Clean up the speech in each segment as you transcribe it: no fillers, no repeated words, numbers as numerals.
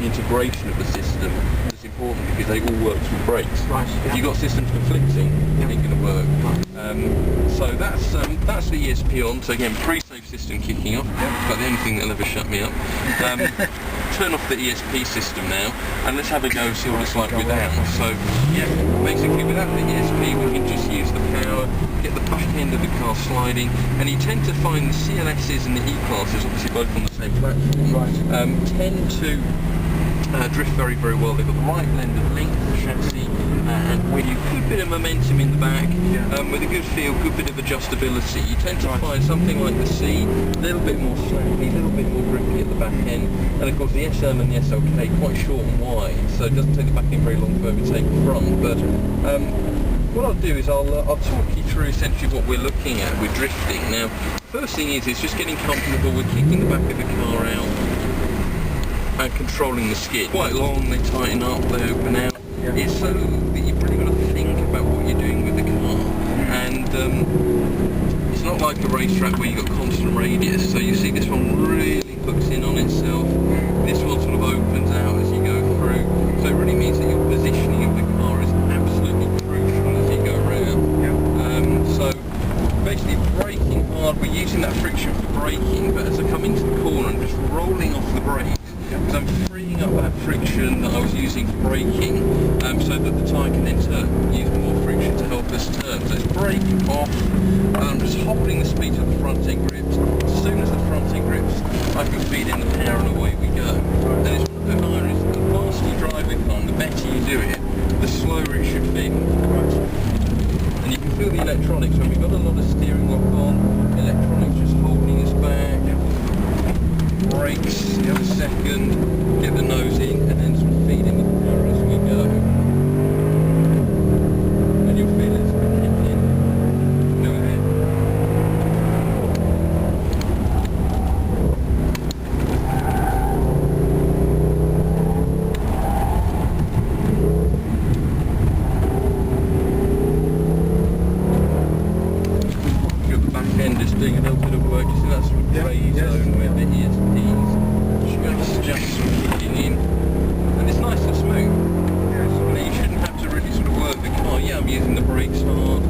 the integration of the system that's important, because they all work with brakes. Right. If you've got systems conflicting, it ain't going to work. So that's the ESP on. So again, pre-save system kicking off. It's about the only thing that'll ever shut me up. Turn off the ESP system now, and let's have a go, see what it's like without. So yeah, basically without the ESP we can just use the power, get the back end of the car sliding, and you tend to find the CLSs and the E-classes, obviously both on the same platform, tend to drift very, very well. They've got the right blend of length, chassis, and with a good bit of momentum in the back, with a good feel, good bit of adjustability. You tend to find something like the C, a little bit more snappy, a little bit more grippy at the back end, and of course the SM and the SLK quite short and wide, so it doesn't take the back end very long to overtake the front. But what I'll do is I'll talk you through essentially what we're looking at with drifting. Now, first thing is just getting comfortable with kicking the back of the car out and controlling the skid. Quite long, they tighten up, they open out. It's so that you've really got to think about what you're doing with the car, and it's not like a racetrack where you've got constant radius, so you see this one really hooks in on itself, this one sort of opens out as you go through, so it really means that your positioning of the car is absolutely crucial as you go around. So basically braking hard, we're using that friction for braking, but as I come into the corner I'm just rolling off the brakes, because I'm freeing up that friction that I was using for braking, so that the tyre can then turn, use more friction to help us turn. So it's brake off, and I'm just holding the speed of the front end grips. As soon as the front end grips, I can feed in the power and away we go. And it's one of the ironies, the faster you drive the car and the better you do it, the slower it should feel. And you can feel the electronics, when we've got a lot of steering lock on, electronics just holding us back. Brakes, a second, get the nose in, and then sort of feed in the power as we go. And you'll feel it's going to kick in. Go ahead. You've got the back end just doing a little bit of work. You see that sort of grey zone where the ESPs just sort of kicking in, and it's nice and smooth. And you shouldn't have to really sort of work the car. Yeah, I'm using the brakes hard,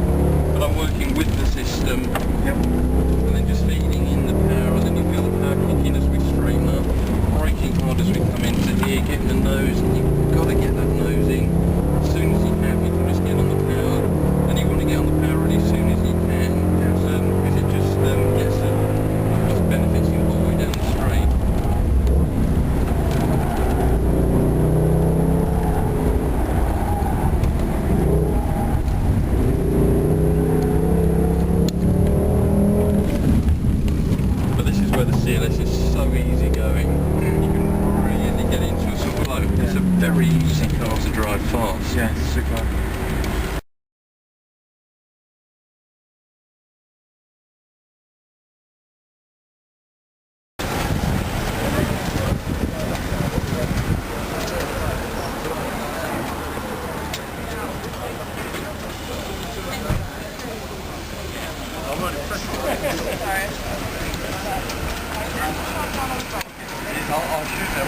but I'm working with the system, and then just feeding in the power, and then you feel the power kicking as we straighten up, braking hard as we come into here, getting the nose, and you've got to get that nose in as soon as you can. You can just get on the power, and you want to get on the power really as soon as you can, because it just gets just benefits you all the way down the straight. But this is where the CLS is so easy going. You can really get into a sort of flow. It's a very easy car to drive fast. Yeah, super. I'll shoot them.